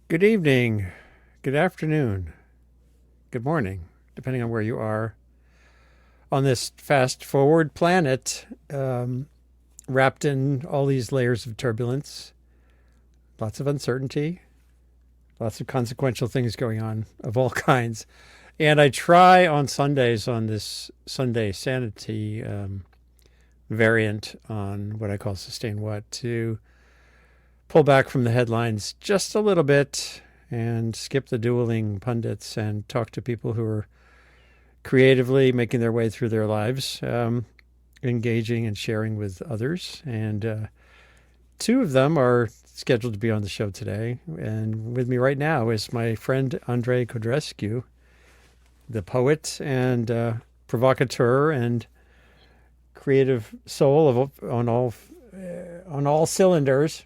Good evening, good afternoon, good morning, depending on where you are on this fast forward planet, wrapped in all these layers of turbulence, lots of uncertainty, lots of consequential things going on of all kinds. And I try on Sundays on this Sunday sanity variant on what I call sustain what to pull back from the headlines just a little bit and skip the dueling pundits and talk to people who are creatively making their way through their lives, engaging and sharing with others. And two of them are scheduled to be on the show today. And with me right now is my friend Andrei Codrescu, the poet and provocateur and creative soul on all cylinders.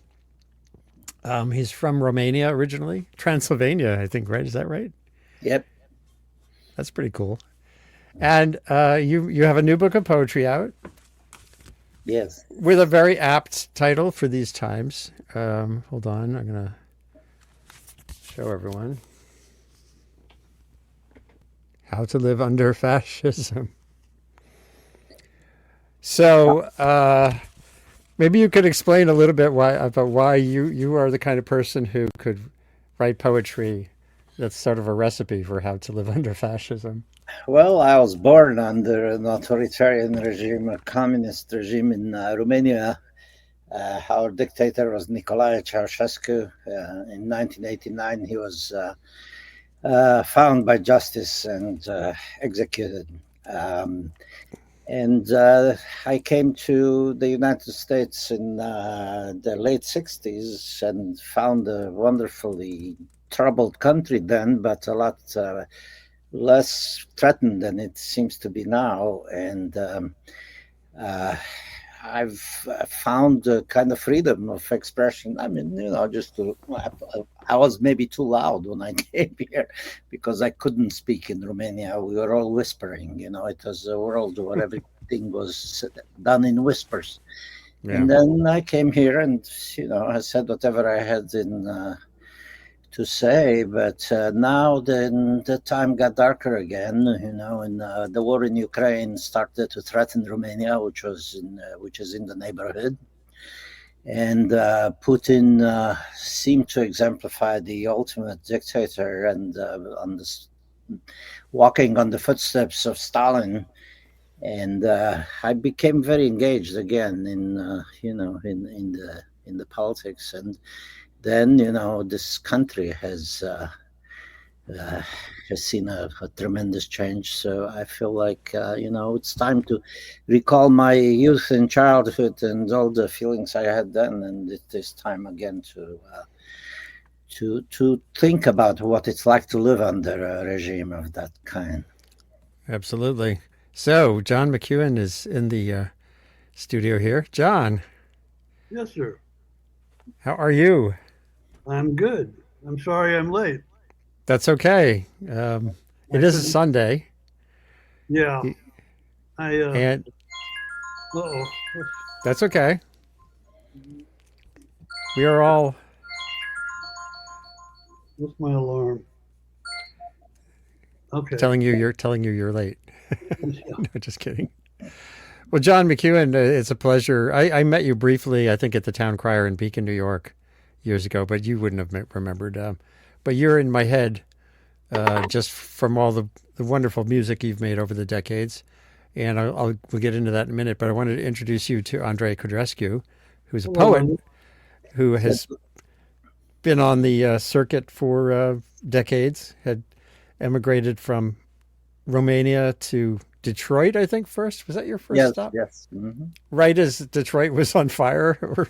He's from Romania originally, Transylvania, I think, right? Is that right? Yep. That's pretty cool. And you have a new book of poetry out Yes. with a very apt title for these times. Hold on, I'm gonna show everyone how to live under fascism. So maybe you could explain a little bit why you are the kind of person who could write poetry that's sort of a recipe for how to live under fascism. Well, I was born under an authoritarian regime, a communist regime in Romania. Our dictator was Nicolae Ceaușescu. In 1989, he was found by justice and executed. And I came to the United States in the late 60s and found a wonderfully troubled country then, but a lot less threatened than it seems to be now. And uh, I've found a kind of freedom of expression. I mean, I was maybe too loud when I came here because I couldn't speak in Romania. We were all whispering, it was a world where everything was done in whispers. Yeah. And then I came here and, I said whatever I had to say, but now then the time got darker again, and the war in Ukraine started to threaten Romania, which is in the neighborhood, and Putin seemed to exemplify the ultimate dictator and walking on the footsteps of Stalin. And I became very engaged again in the politics. And then this country has seen a tremendous change. So I feel like it's time to recall my youth and childhood and all the feelings I had then, and it is time again to think about what it's like to live under a regime of that kind. Absolutely. So John McEuen is in the studio here. John, Yes, sir. how are you? I'm good. I'm sorry I'm late. That's okay. I It is a couldn't. Sunday, Yeah. I. and Oh. that's okay. We are all What's my alarm? Okay. telling you you're late. No, just kidding. Well, John McEuen, it's a pleasure. I met you briefly, I think, at the Town Crier in Beacon, New York, years ago, but you wouldn't have remembered. But you're in my head just from all the wonderful music you've made over the decades. And we'll get into that in a minute. But I wanted to introduce you to Andrei Codrescu, who's a poet Hello. who has been on the circuit for decades, had emigrated from Romania to Detroit, I think, first. Was that your first Yes, stop? yes. Hmm. Right as Detroit was on fire? Or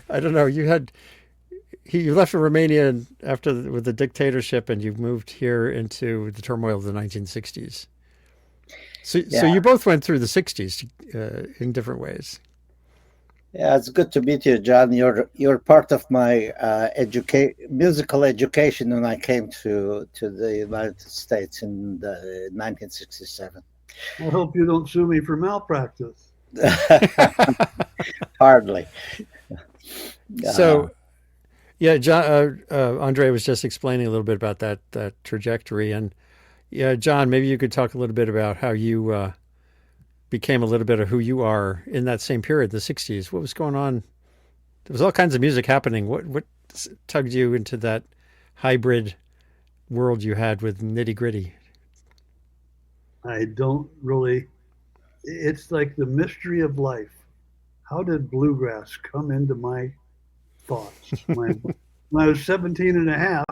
I don't know. You left Romania with the dictatorship and you moved here into the turmoil of the 1960s. So Yeah. you both went through the 60s in different ways. Yeah, it's good to meet you, John. You're part of my musical education when I came to the United States in 1967. I hope you don't sue me for malpractice. Hardly. Uh, So Yeah, John, Andre was just explaining a little bit about that trajectory, and yeah, John, maybe you could talk a little bit about how you became a little bit of who you are in that same period, the '60s. What was going on? There was all kinds of music happening. What tugged you into that hybrid world you had with Nitty Gritty? I don't really. It's like the mystery of life. How did bluegrass come into my thoughts? When I was 17 and a half,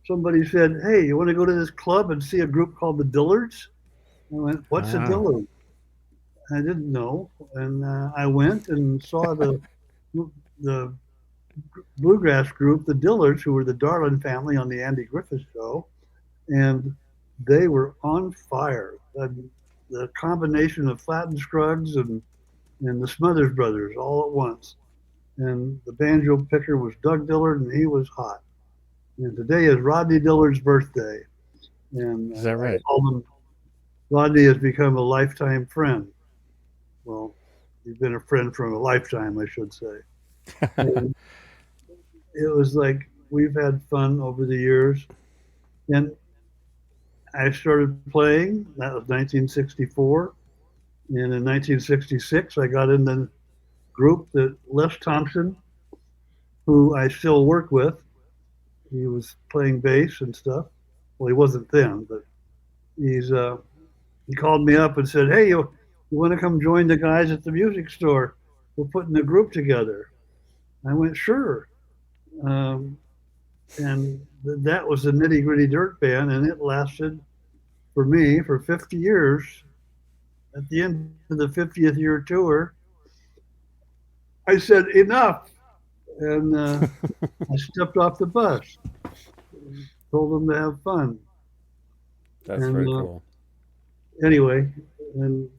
somebody said, "Hey, you want to go to this club and see a group called the Dillards?" I went, "What's a Wow. Dillard?" I didn't know, and I went and saw the bluegrass group, the Dillards, who were the Darlin family on the Andy Griffith Show, and they were on fire. The combination of Flatt and Scruggs and the Smothers Brothers all at once. And the banjo picker was Doug Dillard, and he was hot. And today is Rodney Dillard's birthday. And Is that I right? told him Rodney has become a lifetime friend. Well, he's been a friend from a lifetime, I should say. And it was like we've had fun over the years. And I started playing, that was 1964. And in 1966, I got in the group that Les Thompson, who I still work with, he was playing bass and stuff. Well, he wasn't then, but he called me up and said, "Hey, you want to come join the guys at the music store? We're putting a group together." I went, "Sure." And that was the Nitty Gritty Dirt Band, and it lasted for me for 50 years. At the end of the 50th year tour, I said, "Enough." And I stepped off the bus, told them to have fun. That's And very cool. anyway, and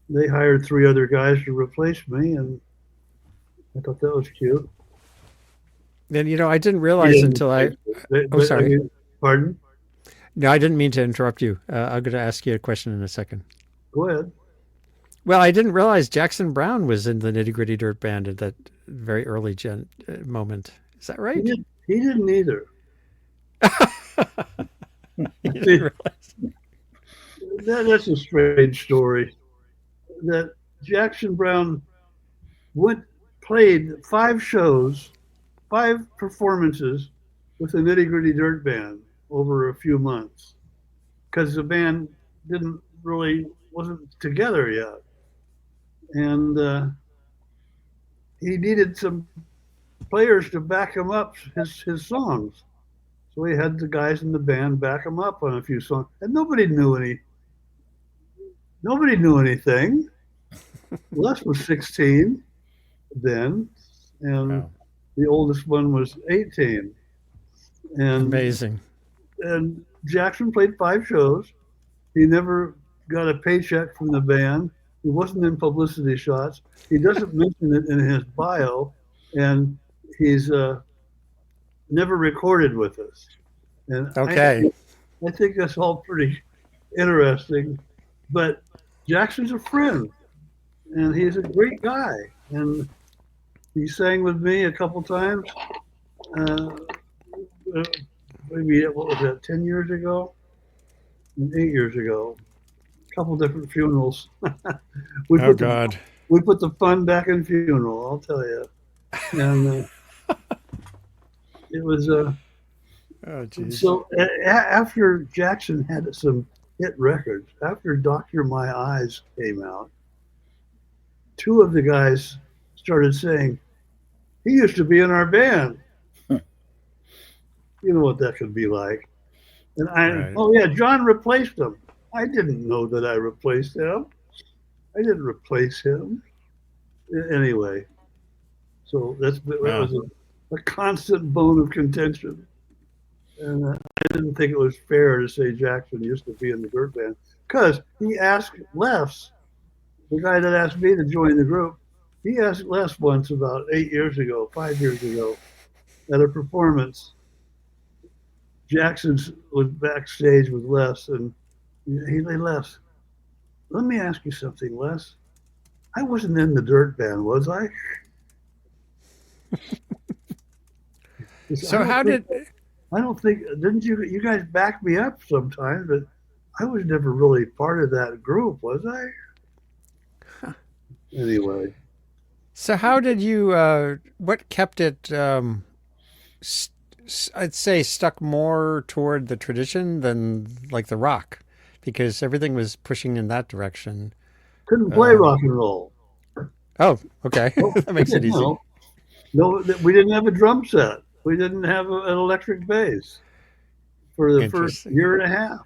they hired three other guys to replace me, and I thought that was cute. And I didn't He realize didn't until I. replace me, Oh, but I sorry. mean, pardon? No, I didn't mean to interrupt you. I'm going to ask you a question in a second. Go ahead. Well, I didn't realize Jackson Brown was in the Nitty Gritty Dirt Band at that very early moment. Is that He, right? did, he didn't either. You didn't See, realize. that's a strange story. That Jackson Brown played 5 shows, 5 performances with the Nitty Gritty Dirt Band over a few months because the band wasn't together yet, and he needed some players to back him up his songs. So he had the guys in the band back him up on a few songs, and nobody knew anything. Les was 16 then, and Wow. the oldest one was 18. And Amazing. and Jackson played 5 shows. He never got a paycheck from the band. He wasn't in publicity shots. He doesn't mention it in his bio, and he's never recorded with us. And Okay. I think that's all pretty interesting. But Jackson's a friend, and he's a great guy. And he sang with me a couple times. Uh, Maybe what was that? 10 years ago, and 8 years ago. A couple different funerals. we Oh put the God. we put the fun back in funeral. I'll tell you. And it was Oh geez. so after Jackson had some hit records, after Doctor My Eyes came out, 2 of the guys started saying, "He used to be in our band." You know what that could be like. And Right. oh yeah, John replaced him. I didn't know that I replaced him. I didn't replace him. Anyway, so that Wow. was a constant bone of contention. And I didn't think it was fair to say Jackson used to be in the Dirt Band because he asked Les, the guy that asked me to join the group, he asked Les once about 8 years ago, 5 years ago, at a performance. Jackson was backstage with Les, and he said, "Les, let me ask you something, Les. I wasn't in the Dirt Band, was I?" So how did? I don't think, didn't you guys back me up sometimes, but I was never really part of that group, was I? Anyway. So how did you? What kept it? I'd say stuck more toward the tradition than like the rock, because everything was pushing in that direction. Couldn't play rock and roll. Oh, okay, No, that makes it easy. No, we didn't have a drum set. We didn't have an electric bass for the first year and a half.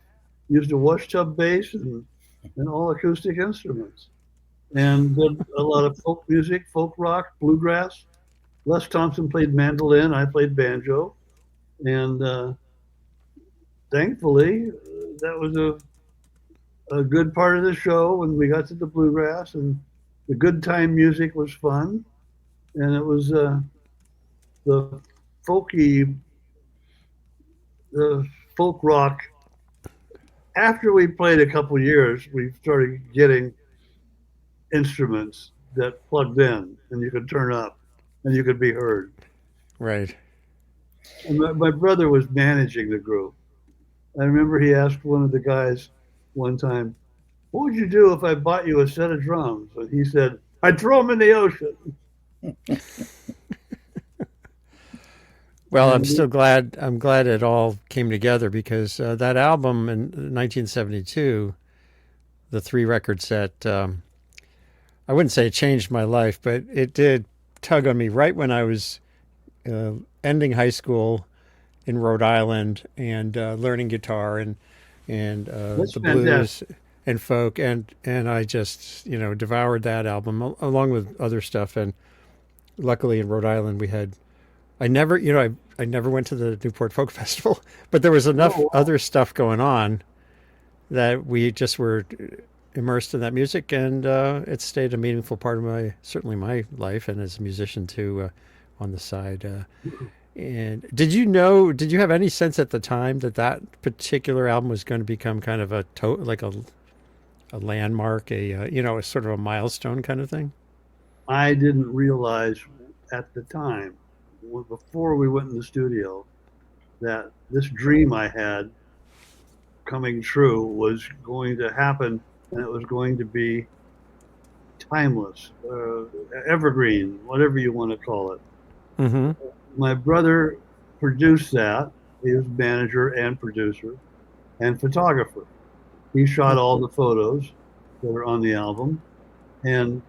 Used a wash tub bass and all acoustic instruments, and did a lot of folk music, folk rock, bluegrass. Les Thompson played mandolin. I played banjo. And thankfully, that was a good part of the show when we got to the bluegrass, and the good time music was fun, and it was the folk rock. After we played a couple years, we started getting instruments that plugged in and you could turn up and you could be heard. Right. And my brother was managing the group. I remember he asked one of the guys one time, "What would you do if I bought you a set of drums?" And he said, "I'd throw them in the ocean." Well, I'm glad it all came together, because that album in 1972, the 3-record set, I wouldn't say it changed my life, but it did tug on me right when I was ending high school in Rhode Island and learning guitar and the blues and folk, and I just devoured that album along with other stuff. And luckily in Rhode Island I never went to the Newport Folk Festival, but there was enough other stuff going on that we just were immersed in that music, and it stayed a meaningful part of my life, and as a musician too, on the side. And did you have any sense at the time that particular album was going to become kind of a landmark, a sort of a milestone kind of thing? I didn't realize at the time, before we went in the studio, that this dream I had coming true was going to happen, and it was going to be timeless, evergreen, whatever you want to call it. Mm-hmm. My brother produced that. He was manager and producer and photographer. He shot all the photos that are on the album, and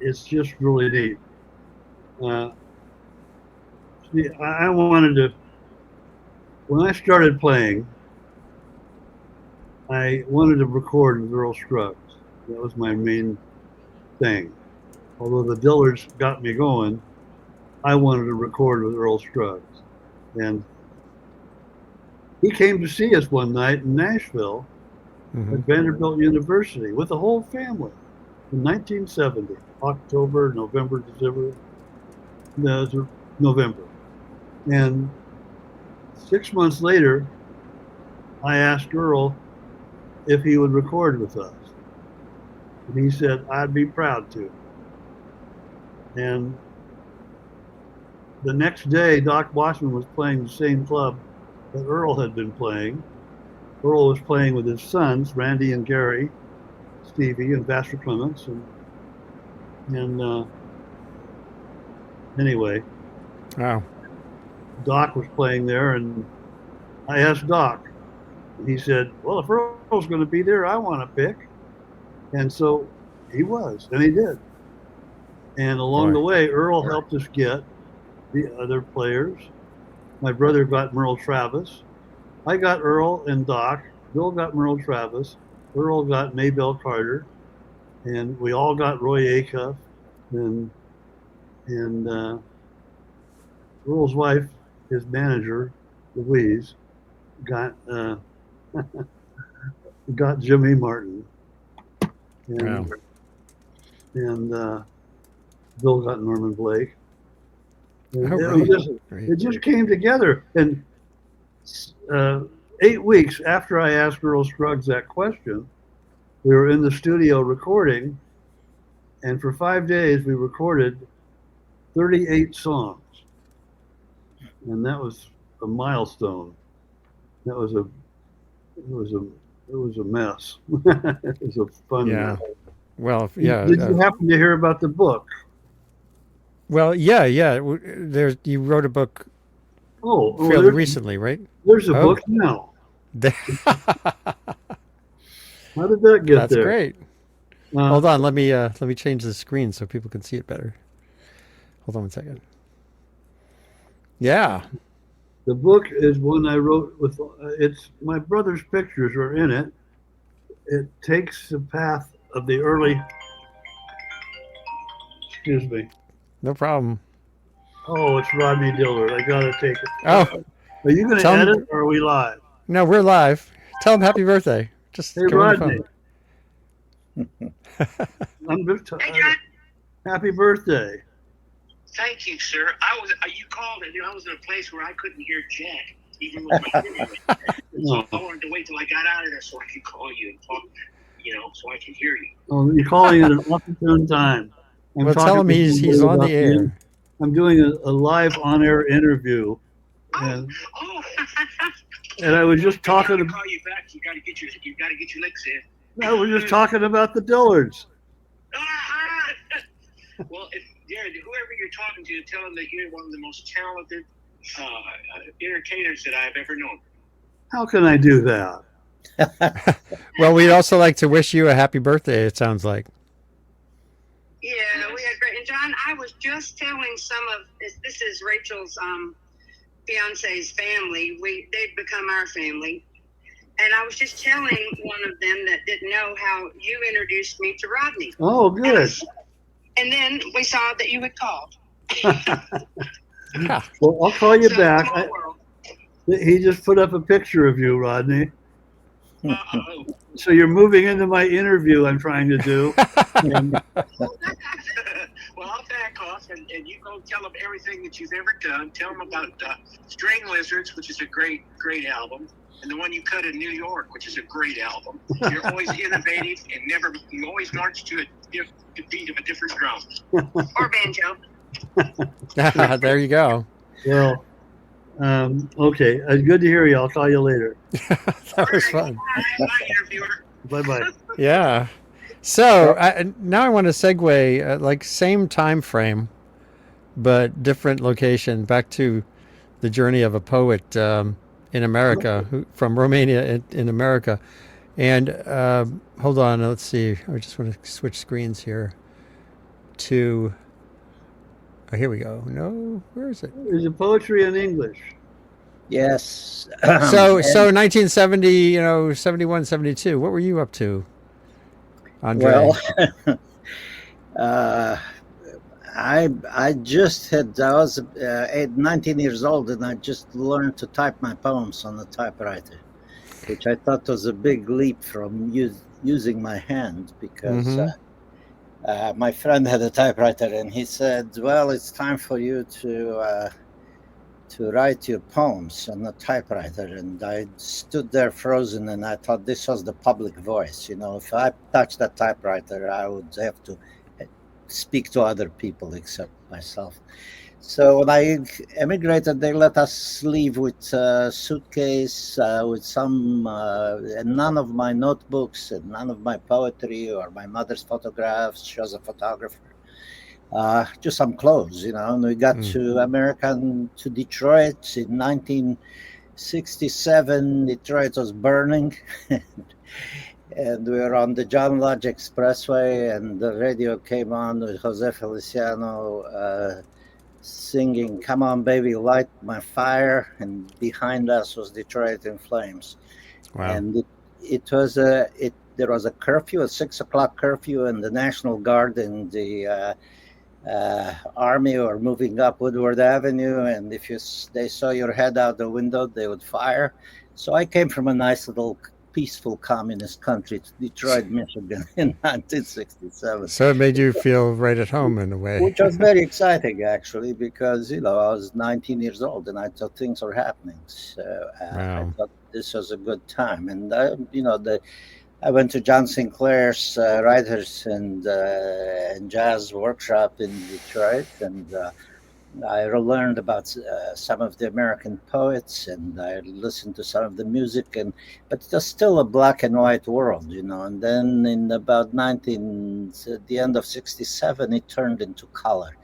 it's just really neat. See, I wanted to, when I started playing, I wanted to record with Earl Scruggs. That was my main thing. Although the Dillards got me going, I wanted to record with Earl Scruggs. And he came to see us one night in Nashville at Vanderbilt University with the whole family in 1970, October, November, December. No, it was November. And 6 months later, I asked Earl if he would record with us. And he said, "I'd be proud to." And the next day, Doc Watchman was playing the same club that Earl had been playing. Earl was playing with his sons, Randy and Gary, Stevie and Vassar Clements. And anyway, wow. Doc was playing there, and I asked Doc. He said, "Well, if Earl's going to be there, I want to pick." And so he was, and he did. And along the way, Earl helped us get the other players. My brother got Merle Travis. I got Earl and Doc. Bill got Merle Travis. Earl got Maybelle Carter. And we all got Roy Acuff. And Earl's wife, his manager, Louise, got got Jimmy Martin. And, and Bill got Norman Blake. It just came together. And 8 weeks after I asked Earl Scruggs that question, we were in the studio recording, and for 5 days we recorded 38 songs, and that was a milestone. That was a mess. It was a fun. Yeah. Well, yeah. Did you happen to hear about the book? Well, yeah. You wrote a book fairly recently, right? There's a book now. How did that get That's there? Great. Hold on, let me change the screen so people can see it better. Hold on one second. Yeah. The book is one I wrote with. It's my brother's pictures are in it. It takes the path of the early. Excuse me. No problem. Oh, it's Rodney Dillard. I gotta take it. Oh, are you gonna edit or are we live? No, we're live. Tell him happy birthday. Just hey, Rodney. I'm just happy birthday. Thank you, sir. You called and I was in a place where I couldn't hear Jack, even with my video. So I wanted to wait till I got out of there so I could call you and talk, so I could hear you. Oh, you're calling at an opportune time. Well, tell him he's on the air. I'm doing a live on-air interview. And I was just talking to call you back. You got to get your licks in. I was just talking about the Dillards. Well, whoever you're talking to, tell them that you're one of the most talented entertainers that I've ever known. How can I do that? Well, we'd also like to wish you a happy birthday, it sounds like. Yeah, we had great. And John, I was just telling this is Rachel's fiance's family. They've become our family. And I was just telling one of them that didn't know how you introduced me to Rodney. Oh, good. And then we saw that you had called. Well, I'll call you back. He just put up a picture of you, Rodney. So you're moving into my interview I'm trying to do. Well, I'll back off and you go tell them everything that you've ever done. Tell them about String Lizards, which is a great album, and the one you cut in New York, which is a great album. You're always innovative and you always march to the beat of a different drum. Or banjo. There you go. Well, okay. Good to hear you. I'll call you later. That was fun. Bye, interviewer. Bye-bye. Yeah. So now I want to segue, like same time frame, but different location, back to the journey of a poet in America, from Romania in America. And hold on, let's see. I just want to switch screens here to. Oh, here we go. No, where is it? Is it poetry in English? Yes. So 1970, 71, 72. What were you up to, Andre? Well, I just I was 19 years old, and I just learned to type my poems on the typewriter, which I thought was a big leap from using my hand, because my friend had a typewriter, and he said, well, it's time for you to write your poems on the typewriter. And I stood there frozen, and I thought this was the public voice. If I touched that typewriter, I would have to speak to other people except myself. So when I emigrated, they let us leave with a suitcase, with and none of my notebooks and none of my poetry or my mother's photographs. She was a photographer. Just some clothes, and we got to to Detroit in 1967. Detroit was burning. And we were on the John Lodge Expressway, and the radio came on with Jose Feliciano singing, "Come on, baby, light my fire." And behind us was Detroit in flames. Wow. And there was a curfew, a 6:00 curfew, and the National Guard and the Army were moving up Woodward Avenue. And if they saw your head out the window, they would fire. So I came from a nice little peaceful communist country to Detroit, Michigan in 1967. So it made you feel right at home in a way. Which was very exciting, actually, because, I was 19 years old and I thought things were happening. So Wow. I thought this was a good time. And, I went to John Sinclair's writers and jazz workshop in Detroit, and I learned about some of the American poets, and I listened to some of the music, but it was still a black and white world, you know. And then in about at the end of '67, it turned into color.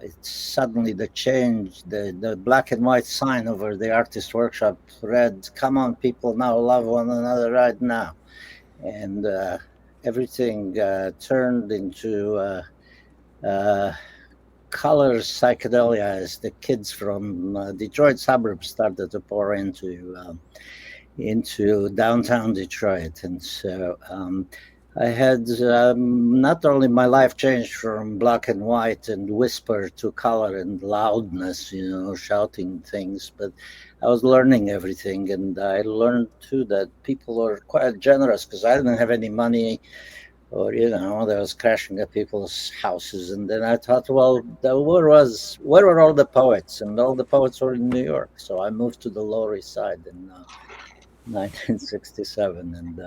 It's suddenly the black and white sign over the artist workshop read, "Come on, people, now love one another right now," and everything turned into color psychedelia as the kids from Detroit suburbs started to pour into downtown Detroit. And so I had not only my life changed from black and white and whisper to color and loudness, you know, shouting things, but I was learning everything. And I learned too that people are quite generous, because I didn't have any money, or, you know, I was crashing at people's houses. And then I thought, well, where were all the poets? And all the poets were in New York. So I moved to the Lower East Side in 1967. And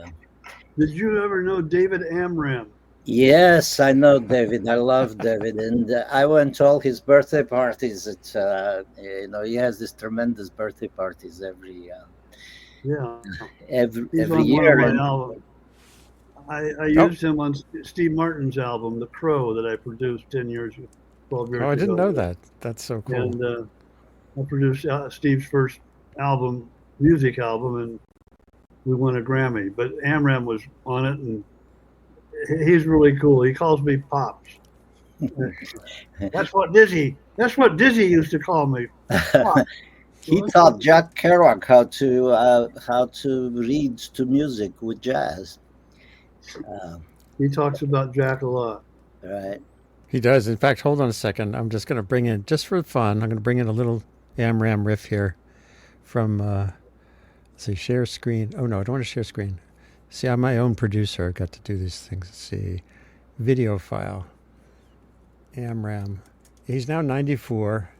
did you ever know David Amram? yes, I know David. I love David. And I went to all his birthday parties. You know, he has these tremendous birthday parties every He's every on year. one of my albums. I used him on Steve Martin's album, The Crow, that I produced 12 years ago. Oh, I didn't know that. That's so cool. And I produced Steve's first music album, and we won a Grammy. But Amram was on it, and he's really cool. He calls me Pops. That's what Dizzy used to call me. Pops. He taught Jack Kerouac how to read to music with jazz. He talks about Jack a lot. Right. He does. In fact, hold on a second. I'm just going to bring in, just for fun, I'm going to bring in a little Amram riff here from, let's see, share screen. Oh, no, I don't want to share screen. See, I'm my own producer. I got to do these things. Let's see. Video file. Amram. He's now 94.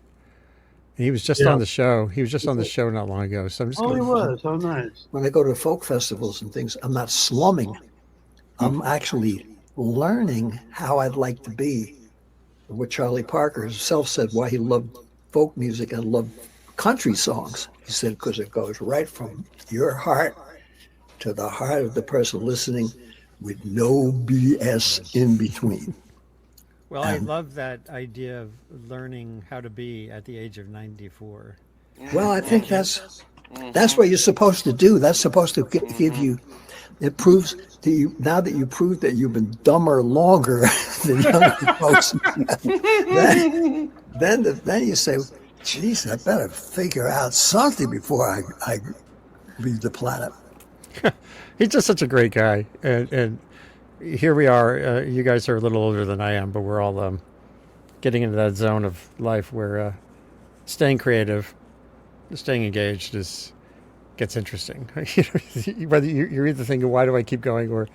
And he was just on the show. He was just on the show not long ago. So I'm just he was. Oh, nice. When I go to folk festivals and things, I'm not slumming. I'm actually learning how I'd like to be. What Charlie Parker himself said, why he loved folk music and loved country songs. He said, because it goes right from your heart to the heart of the person listening with no BS in between. Well, I love that idea of learning how to be at the age of 94. Well, I think that's what you're supposed to do. That's supposed to give you, it proves to you, now that you prove that you've been dumber longer than younger folks, then you say, geez, I better figure out something before I leave the planet. He's just such a great guy. And here we are. You guys are a little older than I am, but we're all getting into that zone of life where staying creative, staying engaged gets interesting. Whether you're either thinking, why do I keep going, or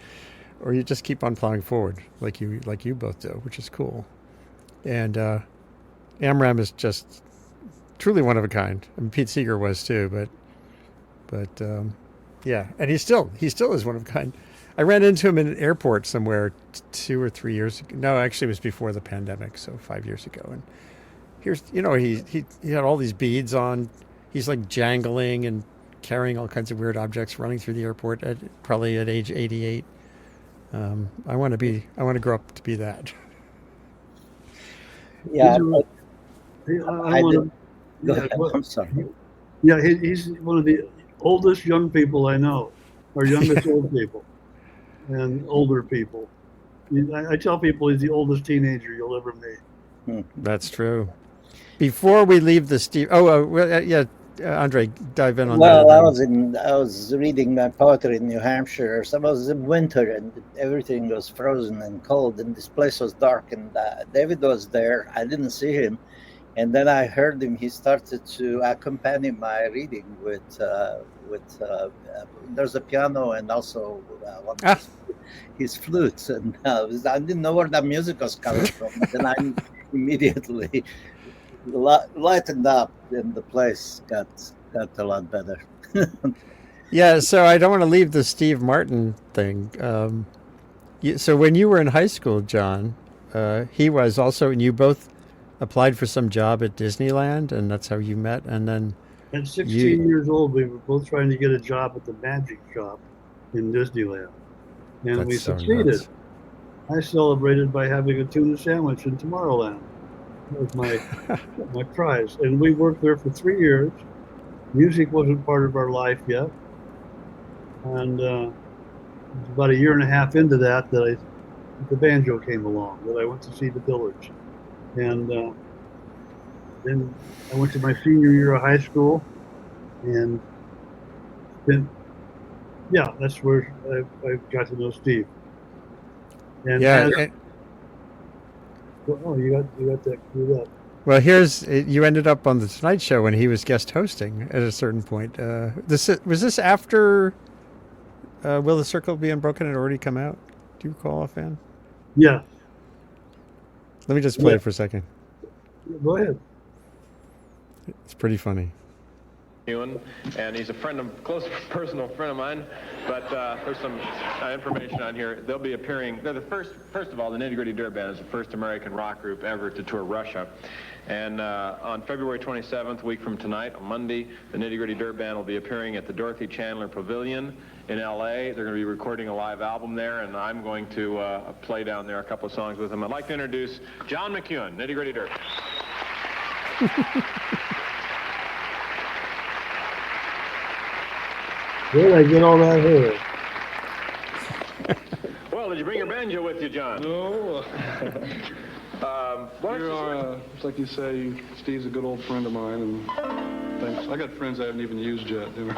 you just keep on plowing forward like you both do, which is cool. And Amram is just truly one of a kind. I mean, Pete Seeger was too, but yeah, and he still is one of a kind. I ran into him in an airport somewhere 2 or 3 years ago. No, actually it was before the pandemic, so 5 years ago. And here's, he had all these beads on. He's like jangling and carrying all kinds of weird objects, running through the airport probably at age 88. I want to grow up to be that. Yeah. I'm sorry. Yeah, he's one of the oldest young people I know, or youngest old people, and older people. I tell people he's the oldest teenager you'll ever meet. That's true. Before we leave the Steve, Andre, dive in on that. Well, I was reading my poetry in New Hampshire. So it was in winter, and everything was frozen and cold, and this place was dark. And David was there. I didn't see him, and then I heard him. He started to accompany my reading with there's a piano and also his flute, and I didn't know where that music was coming from. Then I immediately lightened up, and the place got a lot better. Yeah, so I don't want to leave the Steve Martin thing. So when you were in high school, John, he was also, and you both applied for some job at Disneyland, and that's how you met. And then At 16 you, years old, we were both trying to get a job at the magic shop in Disneyland, and that's we so succeeded. nuts. I celebrated by having a tuna sandwich in Tomorrowland. That was my prize, and we worked there for 3 years. Music wasn't part of our life yet, and it was about a year and a half into that the banjo came along. That I went to see the Village, and then I went to my senior year of high school, and then that's where I got to know Steve. And Yeah. you got that screwed up. Well, you ended up on the Tonight Show when he was guest hosting at a certain point. Was this after Will the Circle Be Unbroken had already come out? Do you recall offhand? Yeah. Let me just play it for a second. Go ahead. It's pretty funny. And he's a close personal friend of mine, but there's some information on here. They'll be appearing, they're the first of all, the Nitty Gritty Dirt Band is the first American rock group ever to tour Russia. And on February 27th, a week from tonight, on Monday, the Nitty Gritty Dirt Band will be appearing at the Dorothy Chandler Pavilion in LA. They're going to be recording a live album there, and I'm going to play down there a couple of songs with them. I'd like to introduce John McEuen, Nitty Gritty Dirt. Where did I get all that hair? Well, did you bring your banjo with you, John? No. It's like you say, Steve's a good old friend of mine, and thanks. I got friends I haven't even used yet. You know?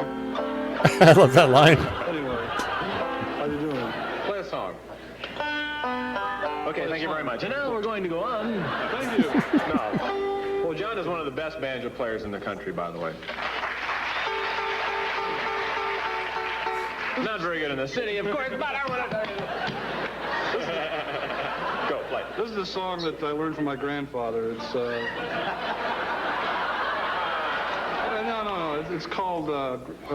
I love that line. Anyway, how you doing? Play a song. Okay, thank you very much. And now we're going to go on. Thank you. No. Well, John is one of the best banjo players in the country, by the way. Not very good in the city, of course, but I want to... Go, play. This is a song that I learned from my grandfather. It's no. It's called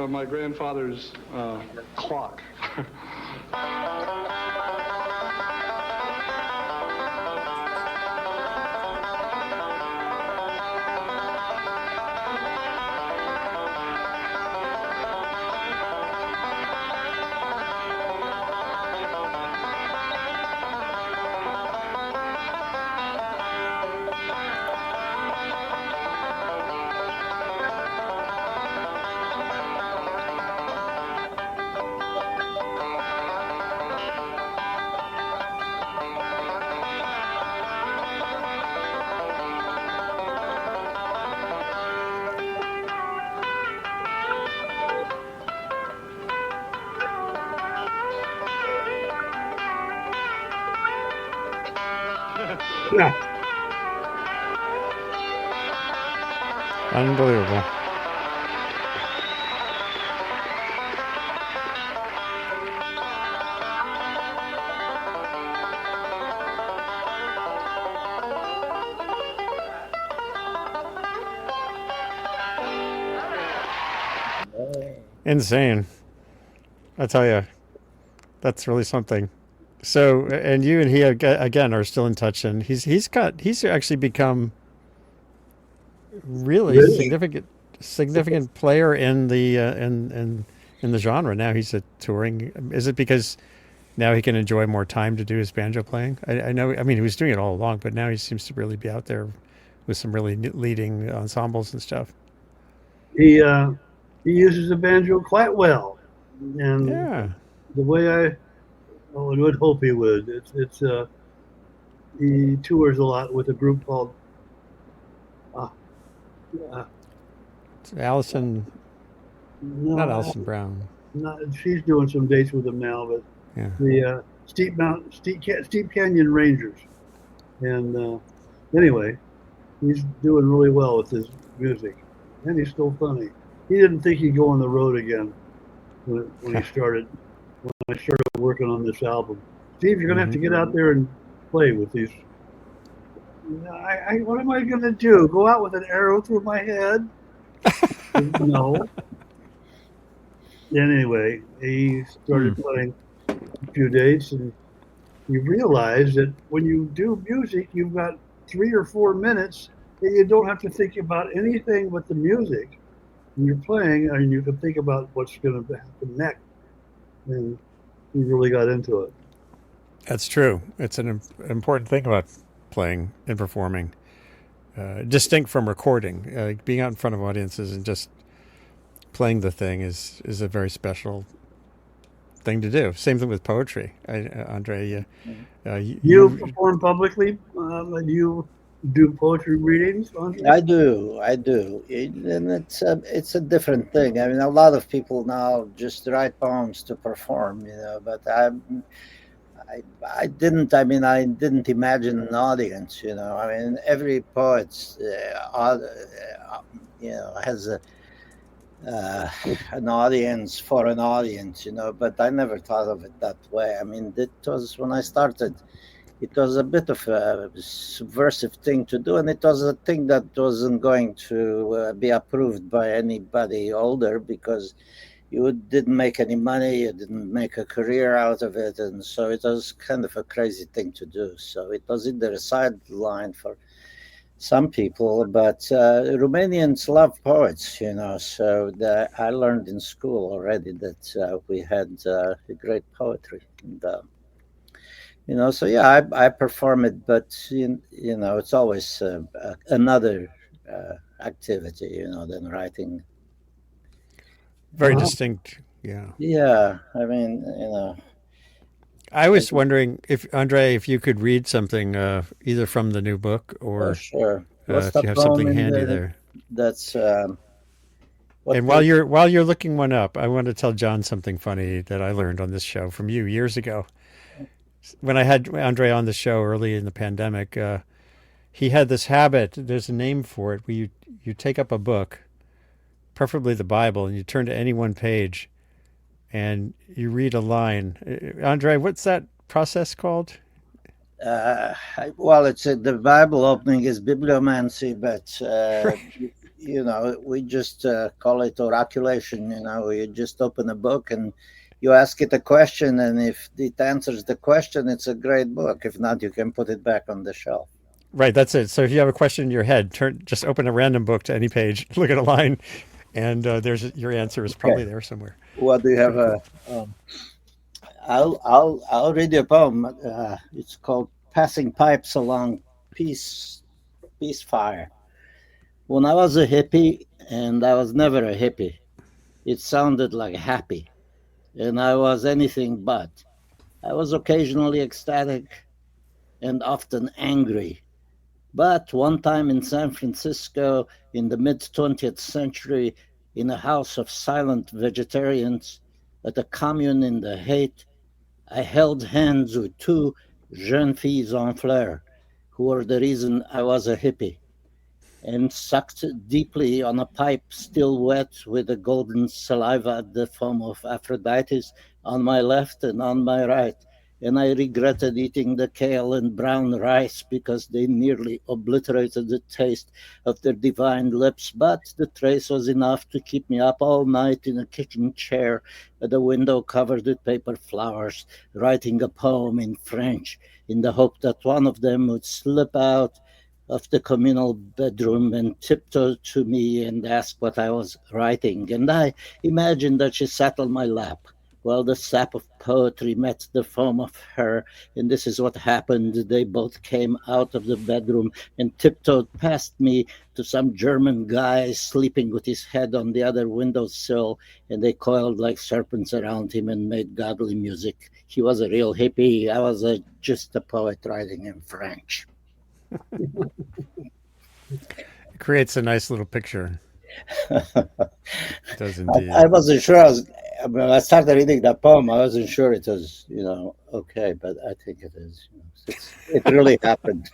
my grandfather's clock. Yeah. Unbelievable. Insane. I tell you, that's really something. So, and you and he again are still in touch, and he's actually become really significant player in the in the genre. Now he's a touring. Is it because now he can enjoy more time to do his banjo playing? I know. I mean, he was doing it all along, but now he seems to really be out there with some really leading ensembles and stuff. He uses the banjo quite well, and the way I would hope he would. He tours a lot with a group called it's Allison, not Allison Brown. She's doing some dates with him now, but the Steep Canyon Rangers. And anyway, he's doing really well with his music, and he's still funny. He didn't think he'd go on the road again when he started. When I started working on this album, Steve, you're gonna have to get out there and play with these. What am I gonna do? Go out with an arrow through my head? No. anyway, he started playing a few dates, and he realized that when you do music, you've got 3 or 4 minutes that you don't have to think about anything but the music. When you're playing, and you can think about what's going to happen next. And he really got into it. That's true. It's an important thing about playing and performing, distinct from recording. Being out in front of audiences and just playing the thing is a very special thing to do. Same thing with poetry. Andre, you perform publicly? You do poetry readings, Andre? I do, and it's a different thing. I mean, a lot of people now just write poems to perform, but I didn't. I mean, I didn't imagine an audience. I mean, every poet, has an audience for an audience. But I never thought of it that way. I mean, it was when I started. It was a bit of a subversive thing to do, and it was a thing that wasn't going to be approved by anybody older, because you didn't make any money, you didn't make a career out of it, and so it was kind of a crazy thing to do. So it was either a sideline for some people, but Romanians love poets, so I learned in school already that we had great poetry. And, so yeah, I perform it, but it's always another activity, than writing. very distinct. Yeah. Yeah, I mean, I was wondering if you could read something either from the new book or sure. if you have something handy there. That's. And while you're looking one up, I want to tell John something funny that I learned on this show from you years ago. When I had Andre on the show early in the pandemic, he had this habit. There's a name for it, where you take up a book, preferably the Bible, and you turn to any one page, and you read a line. Andre, what's that process called? Well, it's the Bible opening is bibliomancy, but we just call it oraculation. You just open a book and you ask it a question, and if it answers the question, it's a great book. If not, you can put it back on the shelf. Right, that's it. So if you have a question in your head, just open a random book to any page, look at a line, and there's your answer is probably there somewhere. What do you have? I'll read you a poem. It's called "Passing Pipes Along Peace Fire." When I was a hippie, and I was never a hippie, it sounded like happy. And I was anything but. I was occasionally ecstatic and often angry. But one time in San Francisco in the mid-20th century, in a house of silent vegetarians at a commune in the Haight, I held hands with 2 jeunes filles en fleurs, who were the reason I was a hippie, and sucked deeply on a pipe still wet with the golden saliva, the foam of Aphrodite's, on my left and on my right. And I regretted eating the kale and brown rice because they nearly obliterated the taste of their divine lips. But the trace was enough to keep me up all night in a kitchen chair at a window covered with paper flowers, writing a poem in French in the hope that one of them would slip out of the communal bedroom and tiptoe to me and ask what I was writing. And I imagined that she sat on my lap while the sap of poetry met the foam of her. And this is what happened. They both came out of the bedroom and tiptoed past me to some German guy sleeping with his head on the other windowsill, and they coiled like serpents around him and made godly music. He was a real hippie. I was just a poet writing in French. It creates a nice little picture. It does indeed. I wasn't sure. When I started reading that poem, I wasn't sure it was, okay, but I think it is. It really happened.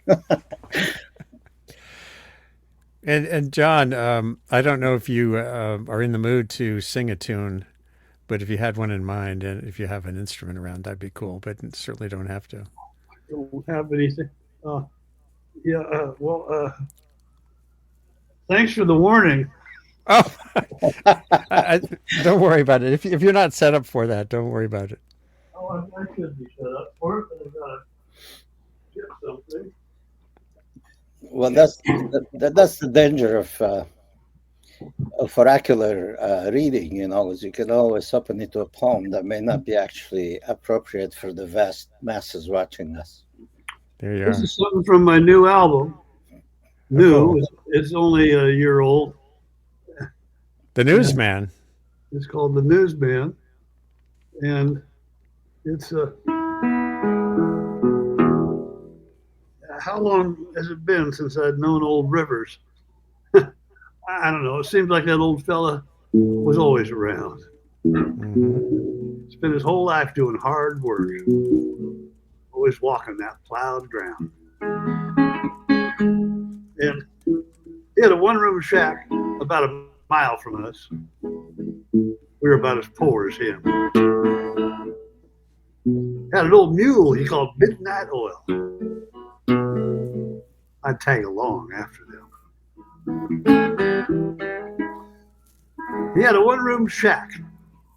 And John, I don't know if you are in the mood to sing a tune, but if you had one in mind, and if you have an instrument around, that'd be cool. But certainly don't have to. Don't have anything. Thanks for the warning. Oh, don't worry about it. If you're not set up for that, don't worry about it. Oh, I should be set up for it, but I gotta get something. Well, that's the danger of vernacular reading, is you can always open it to a poem that may not be actually appropriate for the vast masses watching us. There you This are. is something from my new album. New, it's only a year old. The Newsman. It's called The Newsman, and it's how long has it been since I'd known Old Rivers? I don't know. It seems like that old fella was always around. Mm-hmm. Spent his whole life doing hard work, always walking that plowed ground. And he had a one-room shack about a mile from us. We were about as poor as him. Had an old mule he called Midnight Oil. I'd tag along after them. He had a one-room shack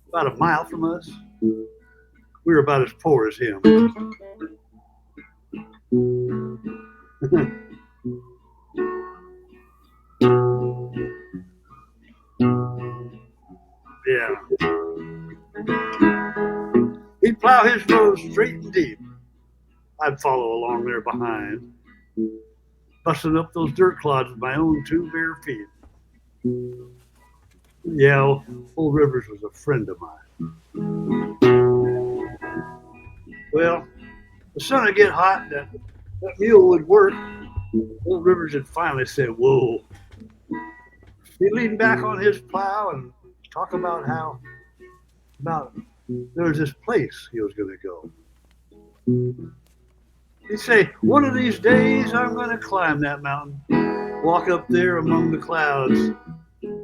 about a mile from us. We were about as poor as him. Yeah. He'd plow his rows straight and deep. I'd follow along there behind, busting up those dirt clods with my own two bare feet. Yeah, Old Rivers was a friend of mine. Well, the sun would get hot, and that mule would work. Old Rivers would finally say, "Whoa." He'd lean back on his plow and talk about there was this place he was going to go. He'd say, "One of these days I'm going to climb that mountain, walk up there among the clouds.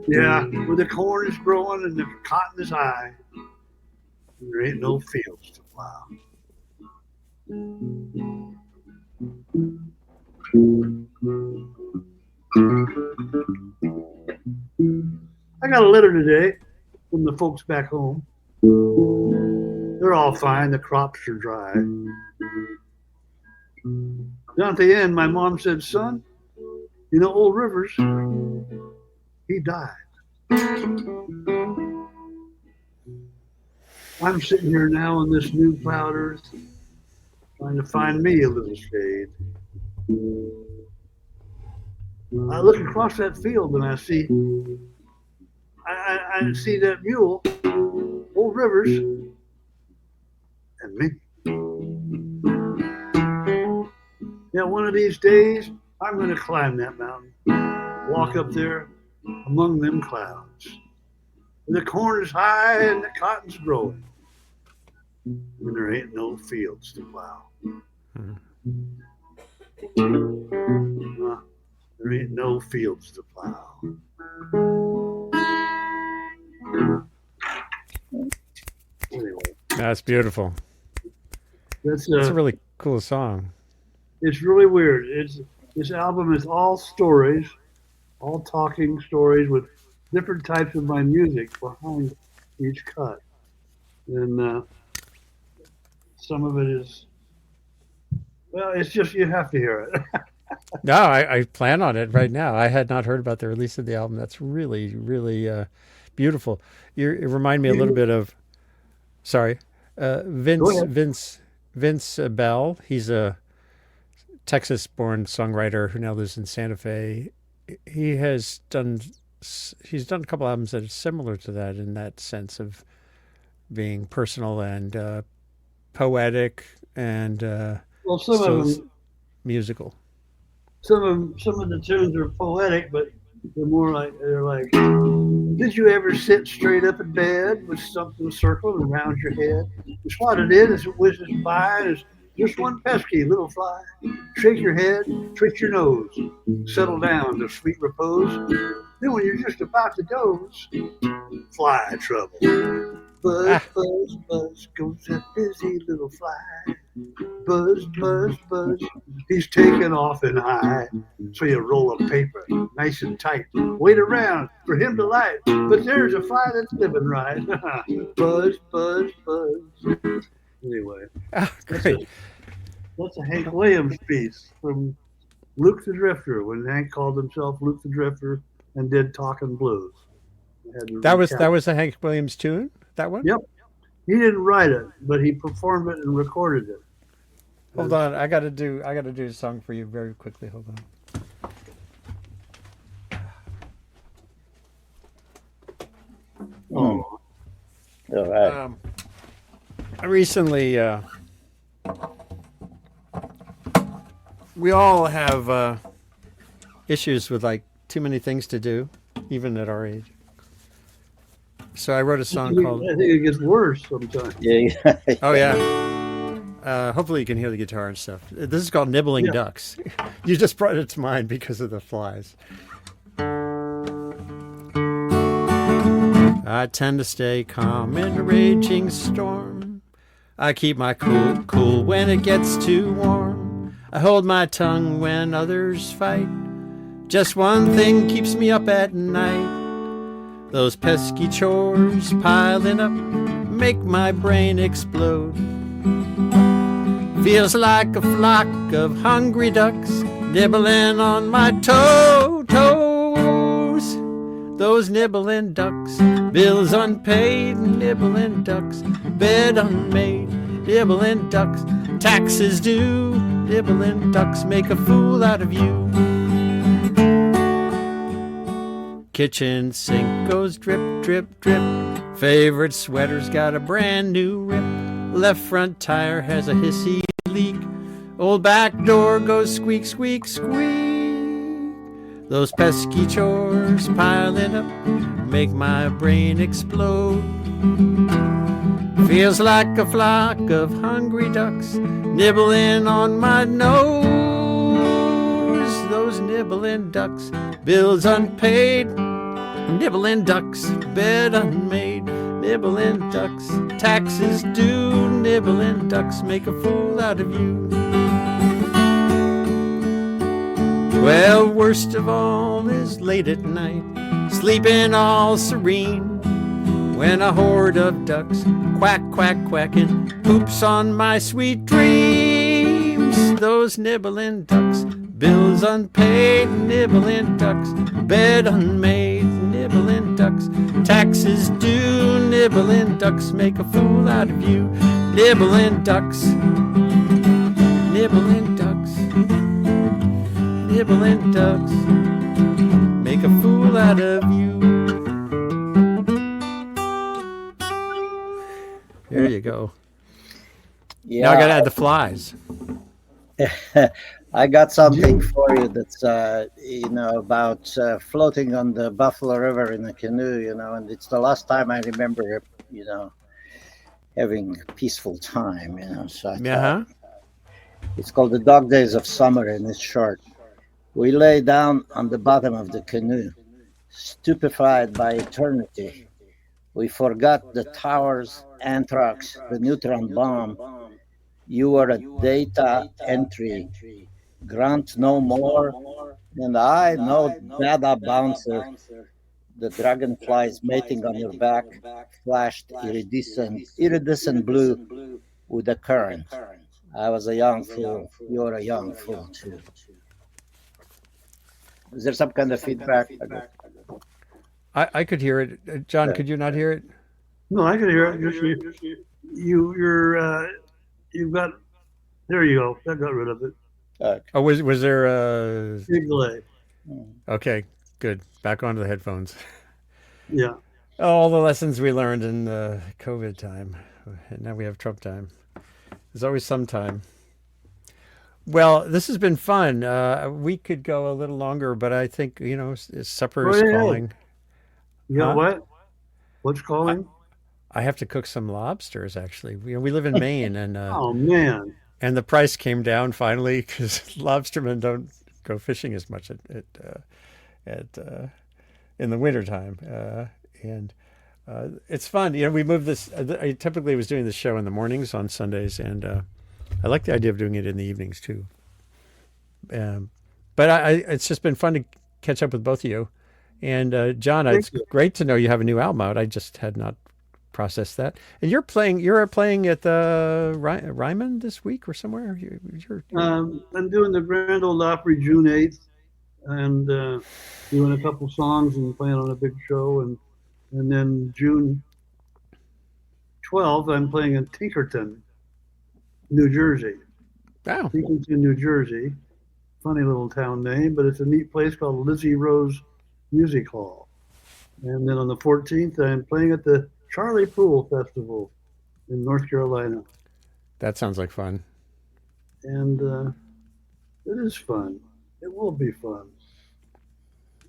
Yeah, where the corn is growing and the cotton is high. And there ain't no fields to plow." I got a letter today from the folks back home. They're all fine. The crops are dry. Down at the end, my mom said, "Son, Old Rivers, he died." I'm sitting here now on this new plowed earth, trying to find me a little shade. I look across that field and I see that mule, Old Rivers, and me. Yeah, one of these days, I'm going to climb that mountain, walk up there among them clouds. And the corn is high and the cotton's growing. And there ain't no fields to plow. There ain't no fields to plow. Anyway, That's beautiful. that's It's a really cool song. it's really weird. This album is all stories, all talking stories with different types of my music behind each cut, and some of it is, well, it's just you have to hear it. No, I plan on it right now. I had not heard about the release of the album. That's really, really beautiful. You remind me a little bit of, sorry, Vince Bell. He's a Texas-born songwriter who now lives in Santa Fe. He's done a couple albums that are similar to that in that sense of being personal and poetic and Well, some of them, musical. some of the tunes are poetic, but they're like, did you ever sit straight up in bed with something circling around your head? It's what it is as it whizzes by, and it's just one pesky little fly. Shake your head, twitch your nose, settle down to sweet repose. Then when you're just about to doze, fly trouble. Buzz, buzz, buzz goes that busy little fly. Buzz, buzz, buzz, he's taking off and high. So you roll a paper nice and tight. Wait around for him to light. But there's a fly that's living right. Buzz, buzz, buzz. Anyway, Great. that's a Hank Williams piece from Luke the Drifter, when Hank called himself Luke the Drifter and did Talking Blues. That was a Hank Williams tune, that one? Yep. He didn't write it, but he performed it and recorded it. Hold on, I gotta do a song for you very quickly. Hold on. Oh. All right. I recently, we all have issues with like too many things to do, even at our age. So I wrote a song called. I think it gets worse sometimes. Yeah. Oh yeah. Hopefully you can hear the guitar and stuff. This is called Nibbling Ducks. You just brought it to mind because of the flies. I tend to stay calm in a raging storm. I keep my cool when it gets too warm. I hold my tongue when others fight. Just one thing keeps me up at night. Those pesky chores piling up make my brain explode. Feels like a flock of hungry ducks nibbling on my toes. Those nibbling ducks, bills unpaid, nibbling ducks, bed unmade, nibbling ducks, taxes due, nibbling ducks make a fool out of you. Kitchen sink goes drip, drip, drip. Favorite sweater's got a brand new rip. Left front tire has a hissy leak. Old back door goes squeak, squeak, squeak. Those pesky chores piling up make my brain explode. Feels like a flock of hungry ducks nibbling on my nose. Those nibbling ducks, bills unpaid, nibbling ducks, bed unmade, nibbling ducks, taxes due, nibbling ducks make a fool out of you. Well, worst of all is late at night, sleeping all serene, when a horde of ducks quack, quack, quacking poops on my sweet dreams. Those nibbling ducks, bills unpaid, nibbling ducks, bed unmade, nibbling ducks, taxes due, nibbling ducks make a fool out of you. Nibbling ducks, nibbling ducks, nibbling ducks make a fool out of you. There you go. Yeah. Now I gotta add the flies. I got something for you that's, about floating on the Buffalo River in a canoe, and it's the last time I remember, having a peaceful time, so I thought, it's called The Dog Days of Summer, and it's short. We lay down on the bottom of the canoe, stupefied by eternity. We forgot the towers, anthrax, the neutron bomb. You were a data entry. Grant no more, and I no data bouncer. The dragonflies mating on your back flashed iridescent blue with the current. I was a young fool. You're a young fool too. Is there some kind of feedback? I could hear it. John, could you not hear it? No, I could hear it. You've got. There you go. That got rid of it. Oh, was there a Big delay. Okay, good. Back onto the headphones. Yeah. All the lessons we learned in the COVID time. And now we have Trump time. There's always some time. Well, this has been fun. We could go a little longer, but I think, supper is calling. You know what? What's calling? I have to cook some lobsters, actually. We live in Maine, and oh man! And the price came down finally because lobstermen don't go fishing as much in the wintertime. And It's fun. We moved this. I typically was doing the show in the mornings on Sundays, and I like the idea of doing it in the evenings too. But it's just been fun to catch up with both of you. And John, it's great to know you have a new album out. I just had not processed that. And you're playing at the Ryman this week or somewhere. I'm doing the Grand Ole Opry June 8th, and doing a couple songs and playing on a big show, and then June 12th I'm playing in Tinkerton, New Jersey. Wow. Tinkerton, New Jersey. Funny little town name, but it's a neat place called Lizzie Rose Music Hall. And then on the 14th, I'm playing at the Charlie Poole Festival in North Carolina. That sounds like fun. And it is fun. It will be fun.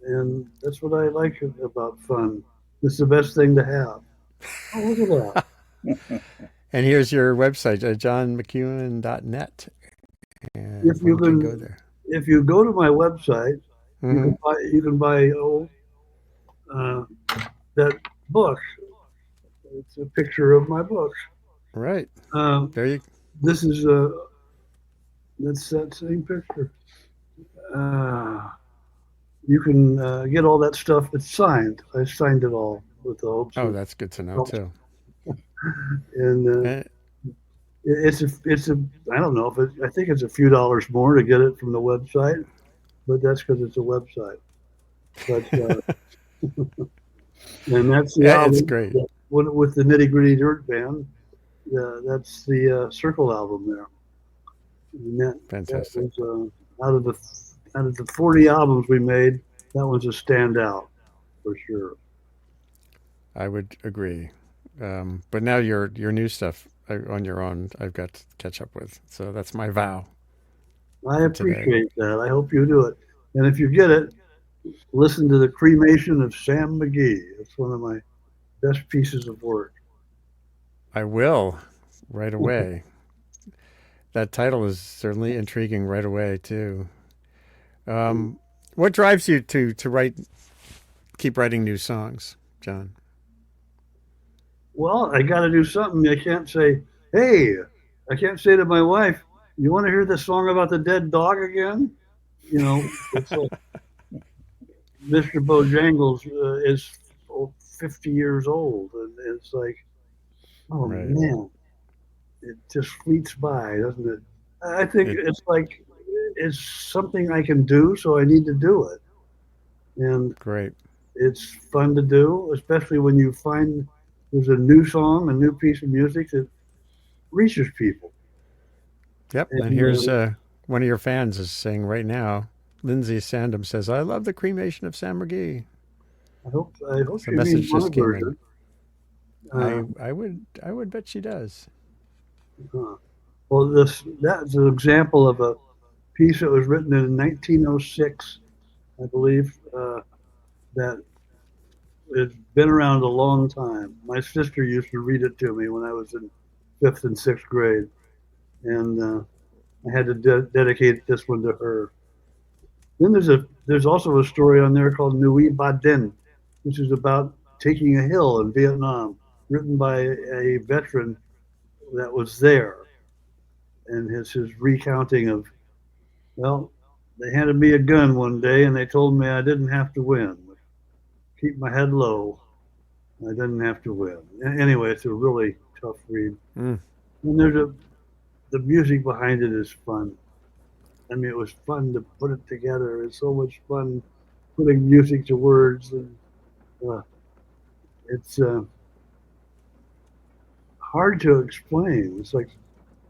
And that's what I like about fun. It's the best thing to have. Oh, look at that. And here's your website, johnmceuen.net. And if you can go there. If you go to my website, you can buy that book. It's a picture of my book. Right. There you. This is that's that same picture. You can get all that stuff. It's signed. I signed it all with the hopes. Oh, that's good to know too. And it's a I don't know if I think it's a few dollars more to get it from the website, but that's because it's a website. But and that's the album. It's great. With the Nitty Gritty Dirt Band, that's the Circle album there. And fantastic. That was, out of the 40 albums we made, that one's a standout for sure. I would agree. But now your new stuff on your own, I've got to catch up with. So that's my vow. I appreciate that. I hope you do it. And if you get it, listen to The Cremation of Sam McGee. It's one of my best pieces of work. I will right away. That title is certainly intriguing right away too. What drives you to keep writing new songs, John? Well, I got to do something. I can't say, hey, I can't say to my wife, you want to hear the song about the dead dog again? It's like Mr. Bojangles is 50 years old, and it's like, oh right. Man, it just fleets by, doesn't it? I think it's like it's something I can do, so I need to do it. And great, it's fun to do, especially when you find there's a new song, a new piece of music that reaches people. Yep, and here's one of your fans is saying right now, Lindsay Sandham says, "I love the cremation of Sam McGee." I hope the message just came in. I would bet she does. Well, that's an example of a piece that was written in 1906, I believe, that has been around a long time. My sister used to read it to me when I was in 5th and 6th grade, and I had to dedicate this one to her. Then there's also a story on there called Nui Ba Din, which is about taking a hill in Vietnam, written by a veteran that was there. And his recounting of, well, they handed me a gun one day and they told me I didn't have to win. Keep my head low. I didn't have to win. Anyway, it's a really tough read. And the music behind it is fun. I mean, it was fun to put it together. It's so much fun putting music to words, and it's hard to explain. It's like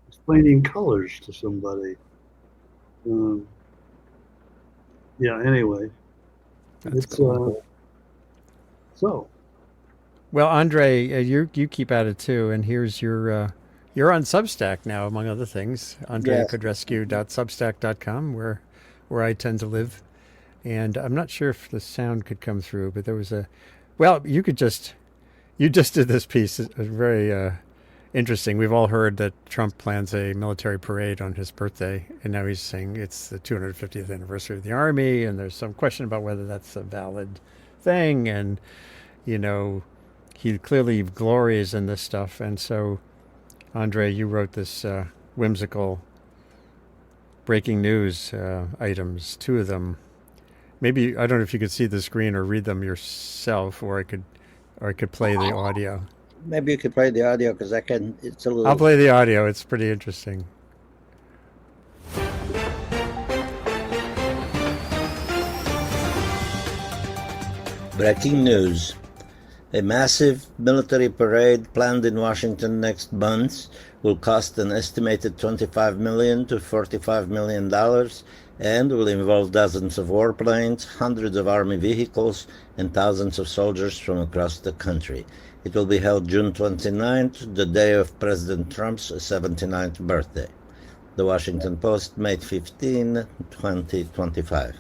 explaining colors to somebody. Anyway, that's it's cool. So. Well, Andre, you keep at it too, and here's your. You're on Substack now, among other things. AndreCodrescu.substack.com, where I tend to live. And I'm not sure if the sound could come through, but there was you just did this piece. It was very interesting. We've all heard that Trump plans a military parade on his birthday, and now he's saying it's the 250th anniversary of the Army, and there's some question about whether that's a valid thing. And, he clearly glories in this stuff. And so, Andre, you wrote this whimsical breaking news items, 2 of them. Maybe, I don't know if you could see the screen or read them yourself, or I could play the audio. Maybe you could play the audio because I can. It's a little. I'll play the audio. It's pretty interesting. Breaking news. A massive military parade planned in Washington next month will cost an estimated $25 million to $45 million and will involve dozens of warplanes, hundreds of army vehicles, and thousands of soldiers from across the country. It will be held June 29th, the day of President Trump's 79th birthday. The Washington Post, May 15, 2025.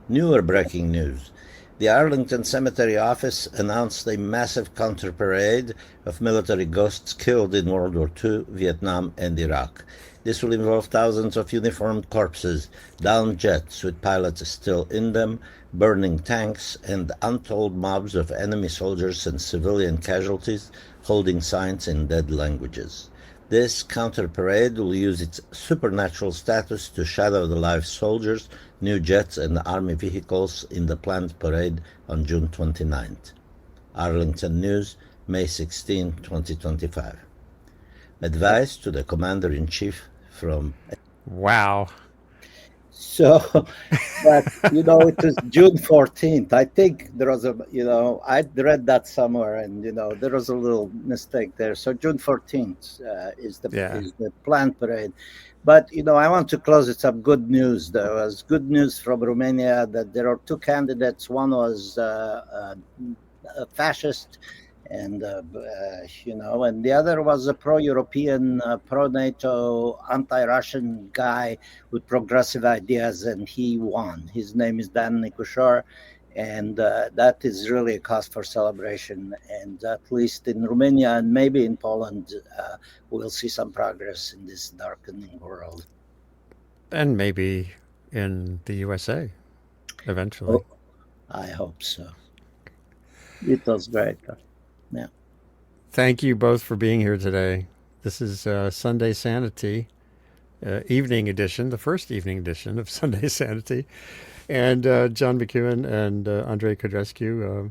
Newer breaking news. The Arlington Cemetery Office announced a massive counter-parade of military ghosts killed in World War II, Vietnam, and Iraq. This will involve thousands of uniformed corpses, downed jets with pilots still in them, burning tanks, and untold mobs of enemy soldiers and civilian casualties holding signs in dead languages. This counter-parade will use its supernatural status to shadow the live soldiers, new jets, and army vehicles in the planned parade on June 29th. Arlington News, May 16, 2025. Advice to the Commander-in-Chief from... Wow. So, but, it was June 14th. I think there was I read that somewhere, and, there was a little mistake there. So June 14th is the planned parade. But, I want to close with some good news. There was good news from Romania that there are 2 candidates. One was a fascist, and and the other was a pro-European, pro-NATO, anti-Russian guy with progressive ideas, and he won. His name is Dan Nicolae, and that is really a cause for celebration. And at least in Romania and maybe in Poland, we'll see some progress in this darkening world. And maybe in the USA eventually. Oh, I hope so. It was great. Yeah. Thank you both for being here today. This is Sunday Sanity, evening edition, the first evening edition of Sunday Sanity. And John McEuen and Andre Codrescu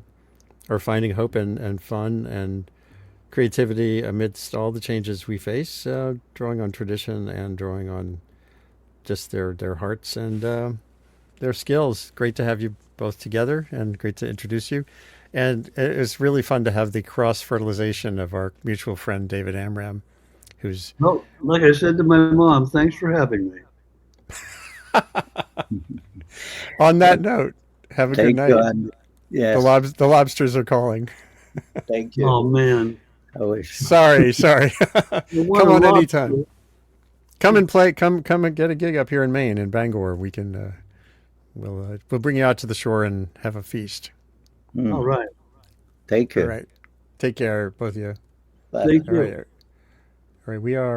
are finding hope and fun and creativity amidst all the changes we face, drawing on tradition and drawing on just their hearts and their skills. Great to have you both together and great to introduce you. And it's really fun to have the cross-fertilization of our mutual friend, David Amram, who's... Oh, like I said to my mom, thanks for having me. On that note, have a good night. Yes. The lobsters are calling. Thank you. Oh, man. I wish. Sorry. Come on anytime. Come and play. Come and get a gig up here in Maine, in Bangor. We can... We'll bring you out to the shore and have a feast. All right. Take care. All right. Take care, both of you. Bye. Thank you. All right. We are